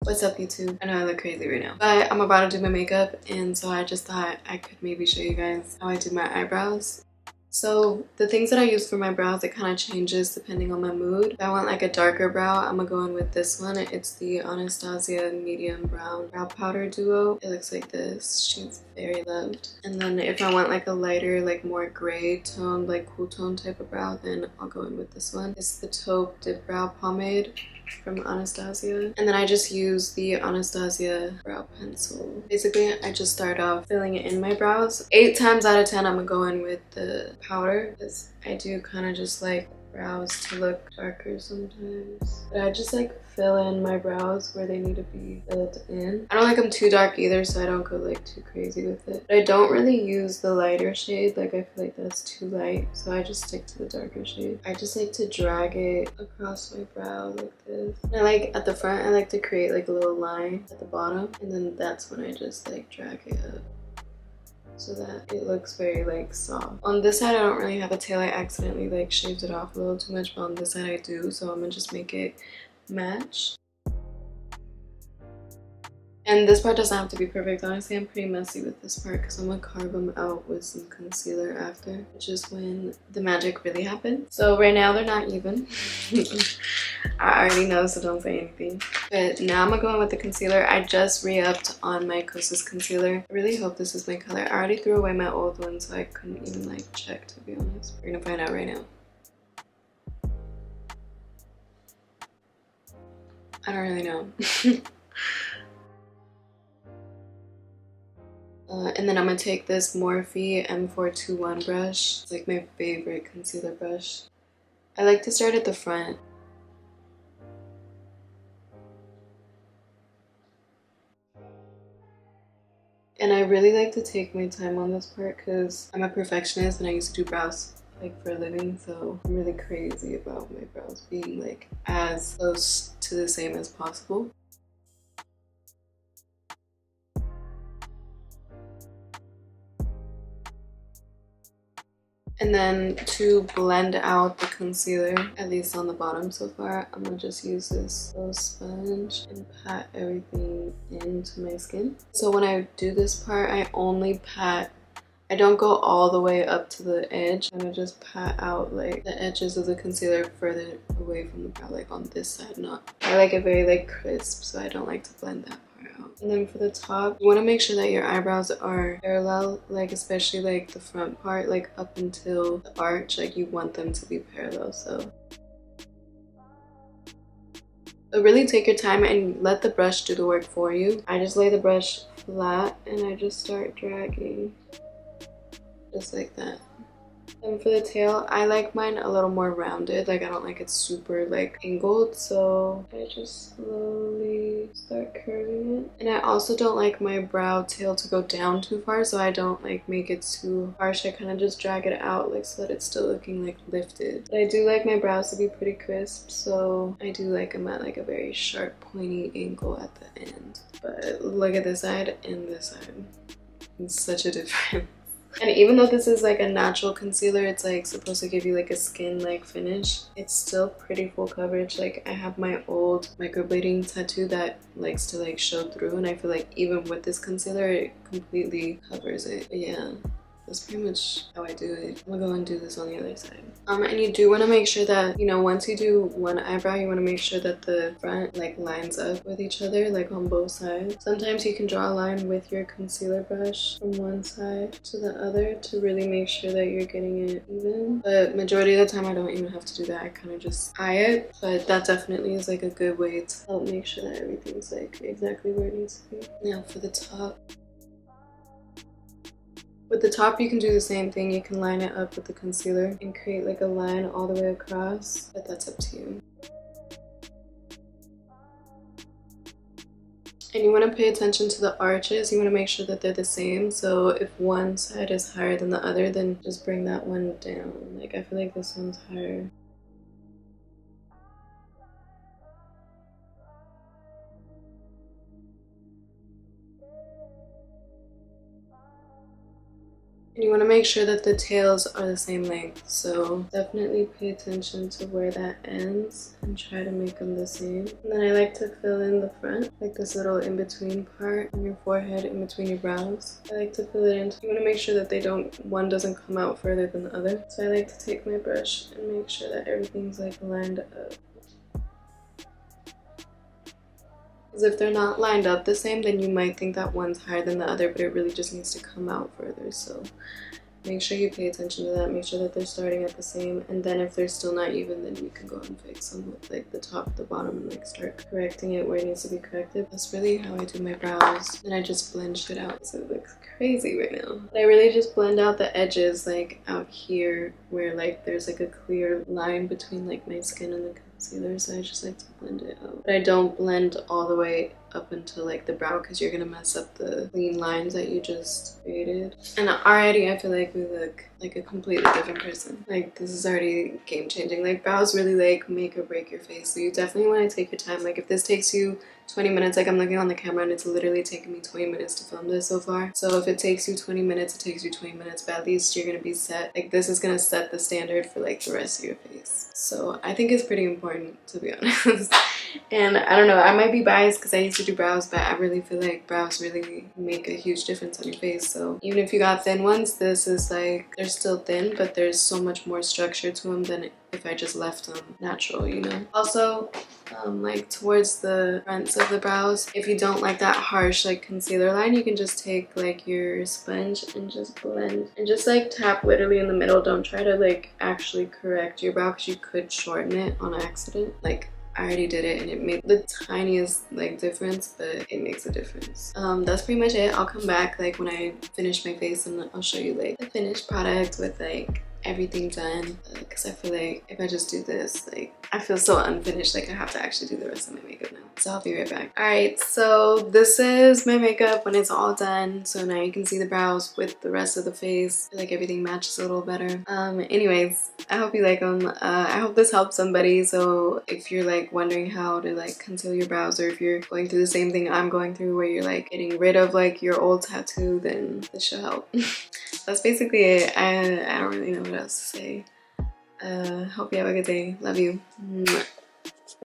What's up, YouTube? I know I look crazy right now, but I'm about to do my makeup, and so I just thought I could maybe show you guys how I do my eyebrows. So the things that I use for my brows, it kind of changes depending on my mood. If I want like a darker brow, I'm gonna go in with this one. It's the Anastasia medium brown brow powder duo. It looks like this. She's very loved. And then if I want like a lighter, like more gray tone, like cool tone type of brow, then I'll go in with this one. It's the Taupe Dip Brow Pomade from Anastasia. And then I just use the Anastasia brow pencil. Basically, I just start off filling it in my brows. 8 times out of 10, I'm gonna go in with the powder because I do kind of just like brows to look darker sometimes. But I just like fill in my brows where they need to be filled in. I don't like them too dark either, so I don't go like too crazy with it. But I don't really use the lighter shade. Like I feel like that's too light, so I just stick to the darker shade. I just like to drag it across my brow like this. And I like at the front, I like to create like a little line at the bottom, and then that's when I just like drag it up so that it looks very like soft. On this side I don't really have a tail. I accidentally like shaved it off a little too much, but on this side I do, so I'm gonna just make it match. And this part doesn't have to be perfect. Honestly, I'm pretty messy with this part because I'm gonna carve them out with some concealer after, which is when the magic really happens. So right now they're not even. I already know, so don't say anything. But now I'm gonna go in with the concealer. I just re-upped on my Kosas concealer. I really hope this is my color. I already threw away my old one, so I couldn't even like check, to be honest. We're gonna find out right now. I don't really know. And then I'm gonna take this Morphe M421 brush. It's like my favorite concealer brush. I like to start at the front. And I really like to take my time on this part because I'm a perfectionist and I used to do brows like for a living, so I'm really crazy about my brows being like as close to the same as possible. And then to blend out the concealer, at least on the bottom so far, I'm gonna just use this little sponge and pat everything into my skin. So when I do this part, I only pat, I don't go all the way up to the edge. I'm gonna just pat out like the edges of the concealer further away from the brow, like on this side, not. I like it very like crisp, so I don't like to blend that part out. And then for the top, you want to make sure that your eyebrows are parallel, like especially like the front part, like up until the arch, like you want them to be parallel. So really take your time and let the brush do the work for you. I just lay the brush flat and I just start dragging just like that. And for the tail, I like mine a little more rounded. Like I don't like it super like angled, so I just slowly start curving it. And I also don't like my brow tail to go down too far, so I don't like make it too harsh. I kind of just drag it out like so that it's still looking like lifted. But I do like my brows to be pretty crisp, so I do like them at like a very sharp pointy angle at the end. But look at this side and this side. It's such a difference. And even though this is like a natural concealer, it's like supposed to give you like a skin like finish, it's still pretty full coverage. Like I have my old microblading tattoo that likes to like show through, and I feel like even with this concealer it completely covers it. But yeah, that's pretty much how I do it. I'm gonna go and do this on the other side. And you do want to make sure that, you know, once you do one eyebrow, you want to make sure that the front like lines up with each other, like on both sides. Sometimes you can draw a line with your concealer brush from one side to the other to really make sure that you're getting it even. But majority of the time I don't even have to do that. I kind of just eye it. But that definitely is like a good way to help make sure that everything's like exactly where it needs to be. Now for the top. With the top, you can do the same thing. You can line it up with the concealer and create like a line all the way across, but that's up to you. And you want to pay attention to the arches. You want to make sure that they're the same. So if one side is higher than the other, then just bring that one down. Like I feel like this one's higher. And you want to make sure that the tails are the same length, so definitely pay attention to where that ends and try to make them the same. And then I like to fill in the front, like this little in-between part on your forehead, in between your brows. I like to fill it in. You want to make sure that one doesn't come out further than the other. So I like to take my brush and make sure that everything's like lined up. Because if they're not lined up the same, then you might think that one's higher than the other, but it really just needs to come out further. So make sure you pay attention to that. Make sure that they're starting at the same, and then if they're still not even, then you can go and fix them with like the top, the bottom, and like start correcting it where it needs to be corrected. That's really how I do my brows. And I just blend shit out, so it looks crazy right now. But I really just blend out the edges, like out here where like there's like a clear line between like my skin and the concealer, so I just like to blend it out. But I don't blend all the way up until like the brow, because you're gonna mess up the clean lines that you just created. And already I feel like we look like a completely different person. Like this is already game changing. Like brows really like make or break your face, so you definitely want to take your time. Like if this takes you 20 minutes, like I'm looking on the camera and it's literally taken me 20 minutes to film this so far. So if it takes you 20 minutes, it takes you 20 minutes, but at least you're gonna be set. Like this is gonna set the standard for like the rest of your face. So I think it's pretty important, to be honest. And I don't know, I might be biased because I used to do brows, but I really feel like brows really make a huge difference on your face. So even if you got thin ones, this is like, they're still thin, but there's so much more structure to them than if I just left them natural, you know? Also, like towards the fronts of the brows, if you don't like that harsh like concealer line, you can just take like your sponge and just blend and just like tap literally in the middle. Don't try to like actually correct your brow because you could shorten it on accident. Like I already did it and it made the tiniest like difference, but it makes a difference. That's pretty much it. I'll come back like when I finish my face and I'll show you like the finished product with like everything done, because I feel like if I just do this, like I feel so unfinished, like I have to actually do the rest of my makeup now. So I'll be right back. Alright, so this is my makeup when it's all done. So now you can see the brows with the rest of the face. I feel like everything matches a little better. Anyways, I hope you like them. I hope this helps somebody. So if you're like wondering how to like conceal your brows, or if you're going through the same thing I'm going through where you're like getting rid of like your old tattoo, then this should help. That's basically it. I don't really know what else to say. Hope you have a good day. Love you. Mwah.